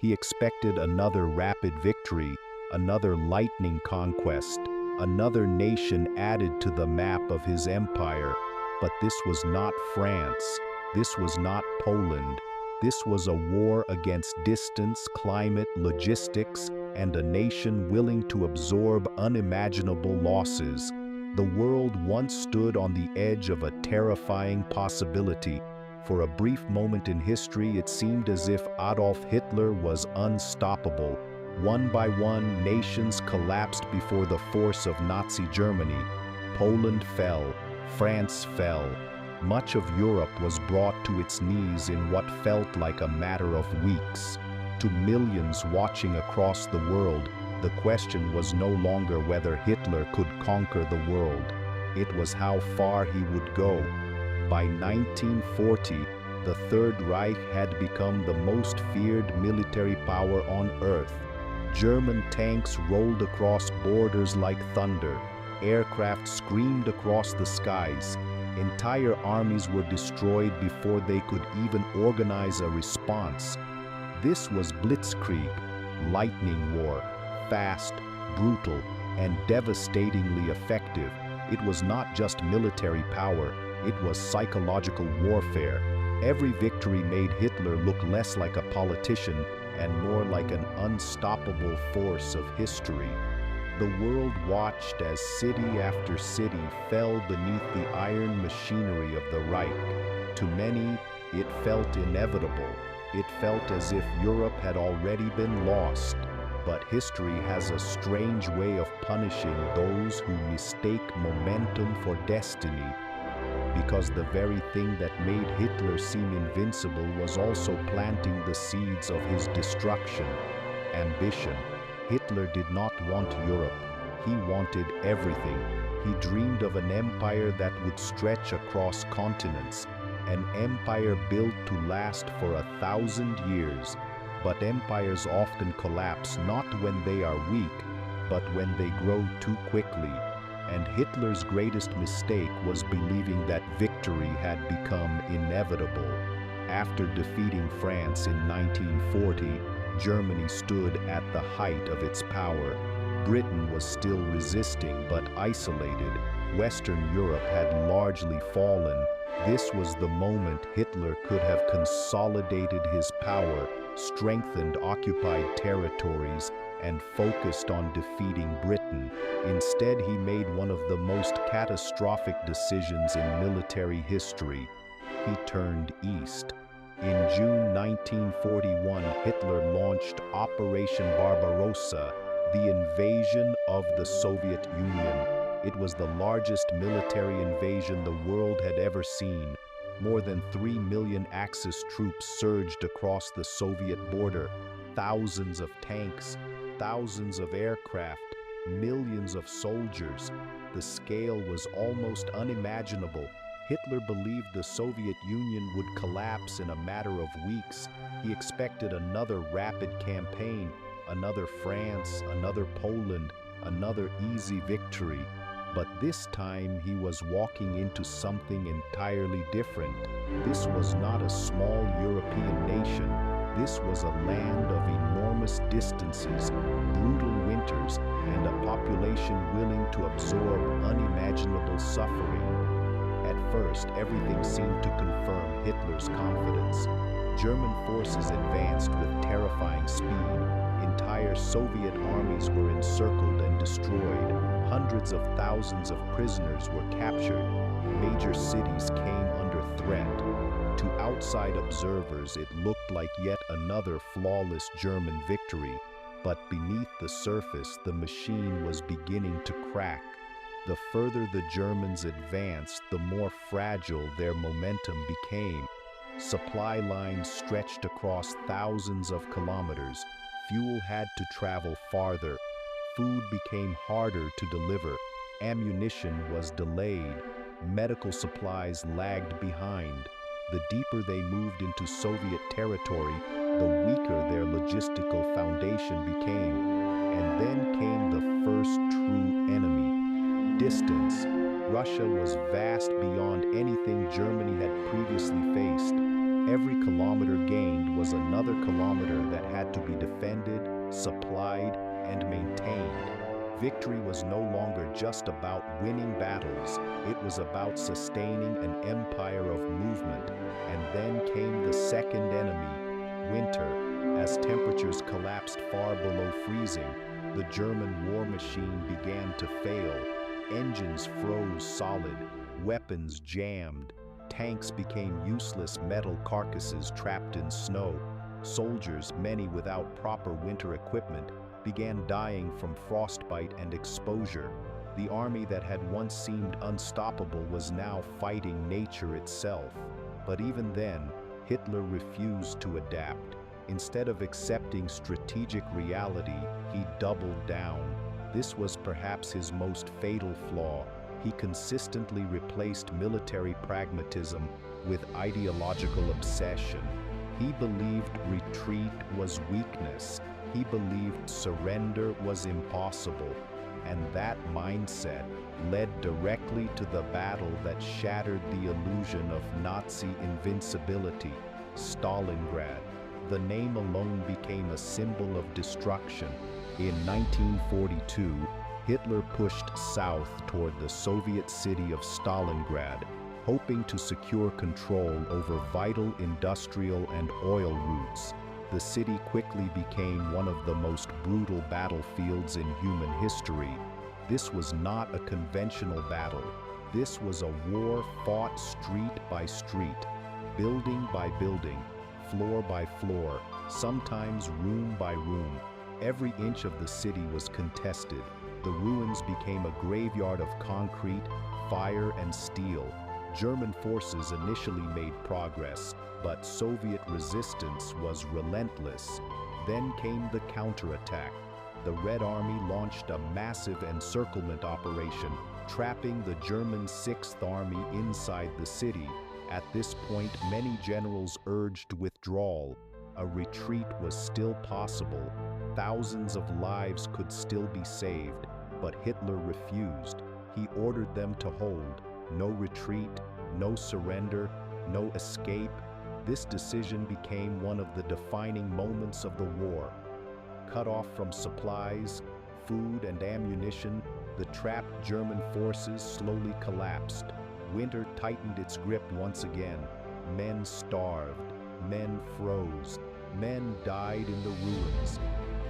He expected another rapid victory, another lightning conquest, another nation added to the map of his empire. But this was not France. This was not Poland. This was a war against distance, climate, logistics, and a nation willing to absorb unimaginable losses. The world once stood on the edge of a terrifying possibility. For a brief moment in history, it seemed as if Adolf Hitler was unstoppable. One by one, nations collapsed before the force of Nazi Germany. Poland fell, France fell. Much of Europe was brought to its knees in what felt like a matter of weeks. To millions watching across the world, the question was no longer whether Hitler could conquer the world. It was how far he would go. By 1940, the Third Reich had become the most feared military power on earth. German tanks rolled across borders like thunder. Aircraft screamed across the skies. Entire armies were destroyed before they could even organize a response. This was Blitzkrieg, lightning war, fast, brutal, and devastatingly effective. It was not just military power, it was psychological warfare. Every victory made Hitler look less like a politician and more like an unstoppable force of history. The world watched as city after city fell beneath the iron machinery of the Reich. To many, it felt inevitable. It felt as if Europe had already been lost. But history has a strange way of punishing those who mistake momentum for destiny. Because the very thing that made Hitler seem invincible was also planting the seeds of his destruction. Ambition. Hitler did not want Europe. He wanted everything. He dreamed of an empire that would stretch across continents, an empire built to last for 1,000 years. But empires often collapse not when they are weak, but when they grow too quickly. And Hitler's greatest mistake was believing that victory had become inevitable. After defeating France in 1940, Germany stood at the height of its power. Britain was still resisting but isolated. Western Europe had largely fallen. This was the moment Hitler could have consolidated his power, strengthened occupied territories, and focused on defeating Britain. Instead, he made one of the most catastrophic decisions in military history. He turned east. In June 1941, Hitler launched Operation Barbarossa, the invasion of the Soviet Union. It was the largest military invasion the world had ever seen. More than 3 million Axis troops surged across the Soviet border. Thousands of tanks, thousands of aircraft, millions of soldiers. The scale was almost unimaginable. Hitler believed the Soviet Union would collapse in a matter of weeks. He expected another rapid campaign, another France, another Poland, another easy victory. But this time he was walking into something entirely different. This was not a small European nation. This was a land of enormous distances, brutal winters, and a population willing to absorb unimaginable suffering. At first, everything seemed to confirm Hitler's confidence. German forces advanced with terrifying speed. Entire Soviet armies were encircled and destroyed. Hundreds of thousands of prisoners were captured. Major cities came under threat. To outside observers, it looked like yet another flawless German victory. But beneath the surface, the machine was beginning to crack. The further the Germans advanced, the more fragile their momentum became. Supply lines stretched across thousands of kilometers. Fuel had to travel farther. Food became harder to deliver. Ammunition was delayed. Medical supplies lagged behind. The deeper they moved into Soviet territory, the weaker their logistical foundation became. And then came the first true enemy: distance. Russia was vast beyond anything Germany had previously faced. Every kilometer gained was another kilometer that had to be defended, supplied, and maintained. Victory was no longer just about winning battles, it was about sustaining an empire of movement. And then came the second enemy, winter. As temperatures collapsed far below freezing, the German war machine began to fail. Engines froze solid, weapons jammed, tanks became useless metal carcasses trapped in snow. Soldiers, many without proper winter equipment, began dying from frostbite and exposure. The army that had once seemed unstoppable was now fighting nature itself. But even then, Hitler refused to adapt. Instead of accepting strategic reality, he doubled down. This was perhaps his most fatal flaw. He consistently replaced military pragmatism with ideological obsession. He believed retreat was weakness. He believed surrender was impossible. And that mindset led directly to the battle that shattered the illusion of Nazi invincibility, Stalingrad. The name alone became a symbol of destruction. In 1942, Hitler pushed south toward the Soviet city of Stalingrad, hoping to secure control over vital industrial and oil routes. The city quickly became one of the most brutal battlefields in human history. This was not a conventional battle. This was a war fought street by street, building by building, floor by floor, sometimes room by room. Every inch of the city was contested. The ruins became a graveyard of concrete, fire, and steel. German forces initially made progress, but Soviet resistance was relentless. Then came the counterattack. The Red Army launched a massive encirclement operation, trapping the German 6th Army inside the city. At this point, many generals urged withdrawal. A retreat was still possible. Thousands of lives could still be saved, but Hitler refused. He ordered them to hold. No retreat, no surrender, no escape. This decision became one of the defining moments of the war. Cut off from supplies, food, and ammunition, the trapped German forces slowly collapsed. Winter tightened its grip once again. Men starved, men froze, men died in the ruins.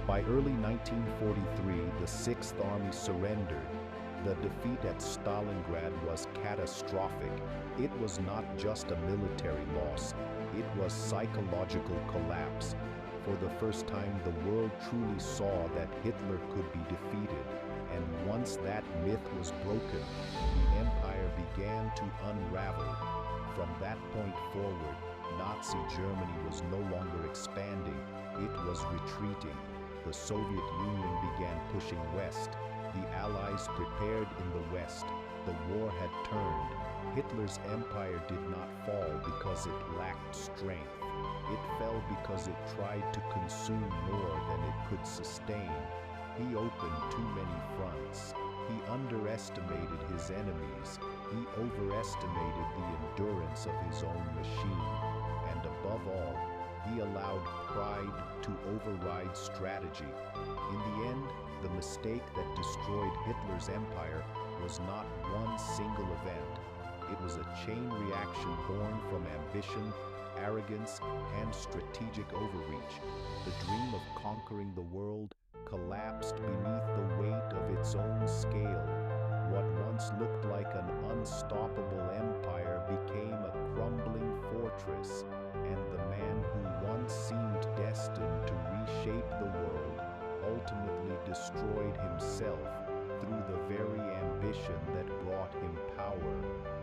By early 1943, the 6th Army surrendered. The defeat at Stalingrad was catastrophic. It was not just a military loss, it was psychological collapse. For the first time, the world truly saw that Hitler could be defeated. And once that myth was broken, the empire began to unravel. From that point forward, Nazi Germany was no longer expanding, it was retreating. The Soviet Union began pushing west. The Allies prepared in the west. The war had turned. Hitler's empire did not fall because it lacked strength. It fell because it tried to consume more than it could sustain. He opened too many fronts. He underestimated his enemies. He overestimated the endurance of his own machine. And above all, he allowed pride to override strategy. In the end, the mistake that destroyed Hitler's empire was not one single event. It was a chain reaction born from ambition, arrogance, and strategic overreach. The dream of conquering the world collapsed beneath the weight of its own scale. What once looked like an unstoppable empire became a crumbling fortress, and the man who once seemed destined to reshape the world ultimately destroyed himself through the very ambition that brought him power.